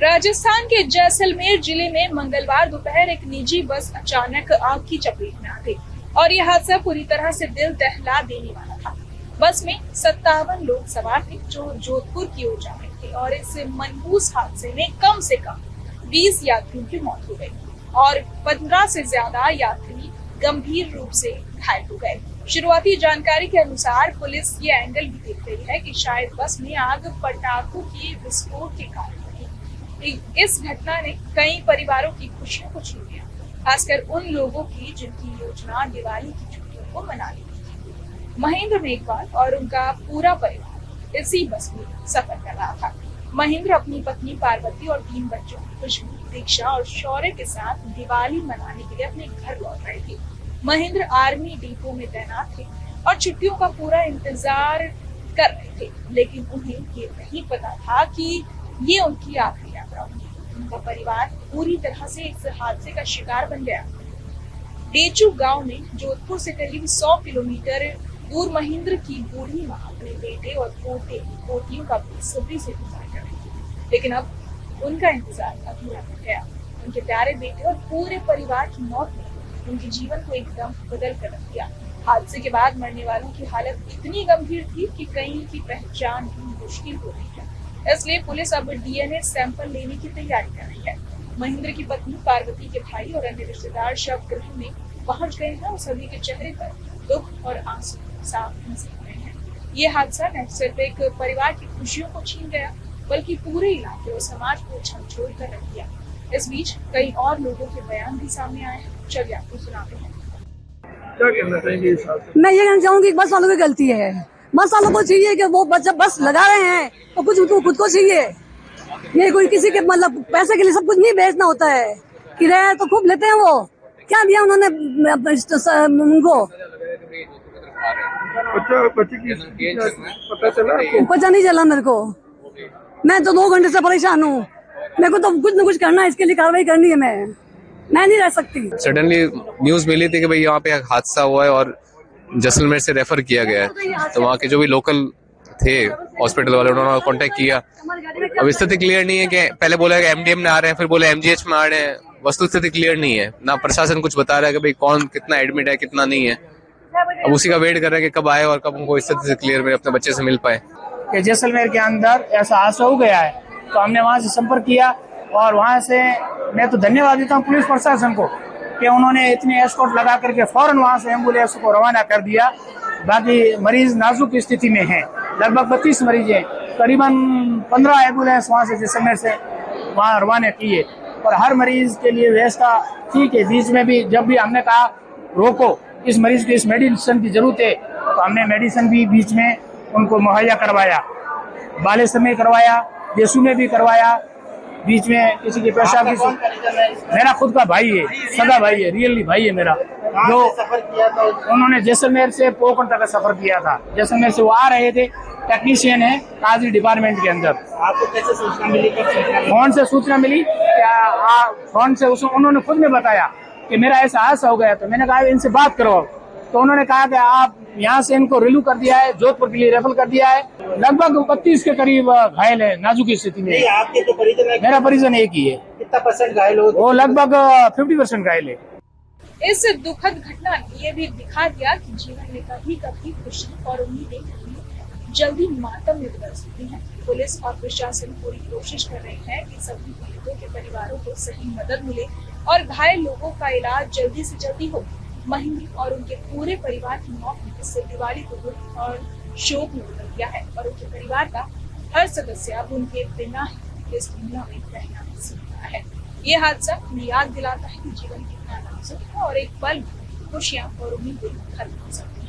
राजस्थान के जैसलमेर जिले में मंगलवार दोपहर एक निजी बस अचानक आग की चपेट में आ गई और यह हादसा पूरी तरह से दिल दहला देने वाला था। बस में 57 लोग सवार थे जो जोधपुर की ओर जा रहे थे और इस मनहूस हादसे में कम से कम 20 यात्रियों की मौत हो गई और 15 से ज्यादा यात्री गंभीर रूप से घायल हो गए। शुरुआती जानकारी के अनुसार पुलिस ये एंगल भी देख रही है कि शायद बस में आग पटाखों के विस्फोट के कारण लगी। इस घटना ने कई परिवारों की खुशियों को छीन लिया, खासकर उन लोगों की जिनकी योजना दिवाली की छुट्टियों को मनाने की थी। महेंद्र मेघवाल और उनका पूरा परिवार इसी बस में सफर कर रहा था। महेंद्र अपनी पत्नी पार्वती और 3 बच्चों खुशबू, दीक्षा और शौर्य के साथ दिवाली मनाने के लिए अपने घर लौट रहे थे। महेंद्र आर्मी डिपो में तैनात थे और छुट्टियों का पूरा इंतजार कर रहे थे, लेकिन उन्हें ये नहीं पता था कि ये उनकी आखिरी यात्रा होगी। उनका परिवार पूरी तरह से इस हादसे का शिकार बन गया। डेचू गांव में जोधपुर से करीब 100 किलोमीटर दूर महेंद्र की बूढ़ी मां अपने बेटे और पोतियों का बेसब्री से इंतजार कर रही थी, लेकिन अब उनका इंतजार अधूरा रह गया। उनके प्यारे बेटे और पूरे परिवार की मौत ने उनके जीवन को एकदम बदल कर रख दिया। हादसे के बाद मरने वालों की हालत इतनी गंभीर थी कि कई की पहचान भी मुश्किल हो रही है। इसलिए पुलिस अब डीएनए सैंपल लेने की तैयारी कर रही है। महेंद्र की पत्नी पार्वती के भाई और अन्य रिश्तेदार शव गृह में पहुंच गए हैं और सभी के चेहरे पर दुख और आंसू साफ नजर आ रहे हैं। ये हादसा न सिर्फ एक परिवार की खुशियों को छीन गया, बल्कि पूरे इलाके और समाज को झकझोर कर रख दिया। इस बीच कई और लोगों के बयान भी सामने आए हैं। चलिए आपको सुनाते हैं। क्या कहना चाहेंगे इस हादसे? मैं ये कहना चाहूंगी बस वालों की गलती है। बस वालों को चाहिए कि वो जब बस लगा रहे हैं तो कुछ उनको खुद को चाहिए। ये कोई किसी के मतलब पैसे के लिए सब कुछ नहीं बेचना होता है। किराया तो खूब लेते हैं। वो क्या दिया उन्होंने उनको? बच्चे की पता चला आपको? पता नहीं चला मेरे को। मैं तो 2 घंटे से परेशान हूँ। मेरे को तो कुछ न कुछ करना है, इसके लिए कार्रवाई करनी है। मैं नहीं रह सकती। सडनली न्यूज मिली थी कि भाई यहाँ पे हादसा हुआ है और जैसलमेर से रेफर किया गया है, तो वहाँ के जो भी लोकल थे हॉस्पिटल वाले उन्होंने कांटेक्ट किया। अब स्थिति क्लियर नहीं है कि पहले बोला कि एमडीएम में आ रहे हैं, फिर बोले एमजीएच में आ रहे हैं। वस्तु स्थिति क्लियर नहीं है, ना प्रशासन कुछ बता रहा है कि भाई कौन कितना एडमिट है कितना नहीं है। अब उसी का वेट कर रहे हैं कि कब आए और कब उनको स्थिति से क्लियर में अपने बच्चे से मिल पाए। कि जैसलमेर के अंदर ऐसा हादसा हो गया है, तो हमने वहाँ से संपर्क किया और वहाँ से मैं तो धन्यवाद देता हूँ पुलिस प्रशासन को कि उन्होंने इतनी एस्कॉर्ट लगा करके फौरन वहाँ से एम्बुलेंस को रवाना कर दिया। बाकी मरीज नाजुक स्थिति में हैं, लगभग 32 मरीज हैं। करीबन 15 एम्बुलेंस वहाँ से जैसलमेर से वहाँ रवाना किए और हर मरीज के लिए व्यवस्था ठीक है। बीच में भी जब भी हमने कहा रोको, इस मरीज को इस मेडिसिन की जरूरत है, तो हमने मेडिसिन भी बीच में उनको मुहैया करवाया। बालेसर में करवाया, देसू में भी करवाया। बीच में किसी के पेशाब की मेरा खुद का भाई है, सगा भाई है, रियली भाई है मेरा, जो उन्होंने जैसलमेर से पोखरण तक का सफर किया था। जैसलमेर से वो आ रहे थे, टेक्नीशियन है काजी डिपार्टमेंट के अंदर। आपको कैसे सूचना मिली? फोन से सूचना मिली, फोन से उन्होंने खुद में बताया कि मेरा ऐसा हादसा हो गया। तो मैंने कहा इनसे बात करो, तो उन्होंने कहा कि आप यहाँ से इनको रिलीव कर दिया है, जोधपुर के लिए रेफर कर दिया है। लगभग 32 के करीब घायल है, नाजुक स्थिति में। आपके तो परिजन है? मेरा परिजन एक ही है। कितना % घायल हो? वो लगभग 50% घायल है। इस दुखद घटना ने ये भी दिखा दिया कि जीवन में कभी कभी खुशी और उम्मीदें जल्दी मातम में बदल सकती हैं। पुलिस और प्रशासन पूरी कोशिश कर रहे हैं कि सभी पीड़ितों के परिवारों को सही मदद मिले और घायल लोगों का इलाज जल्दी से जल्दी हो। महेंद्र और उनके पूरे परिवार की मौत ने इससे दिवाली को दुख और शोक में बदल दिया है और उनके परिवार का हर सदस्य अब उनके बिना ही इस दुनिया में रहना नहीं सीखता है। ये हादसा हमें याद दिलाता है कि जीवन कितना नाजुक है और एक पल खुशियां और उम्मीदें खत्म हो सकती है।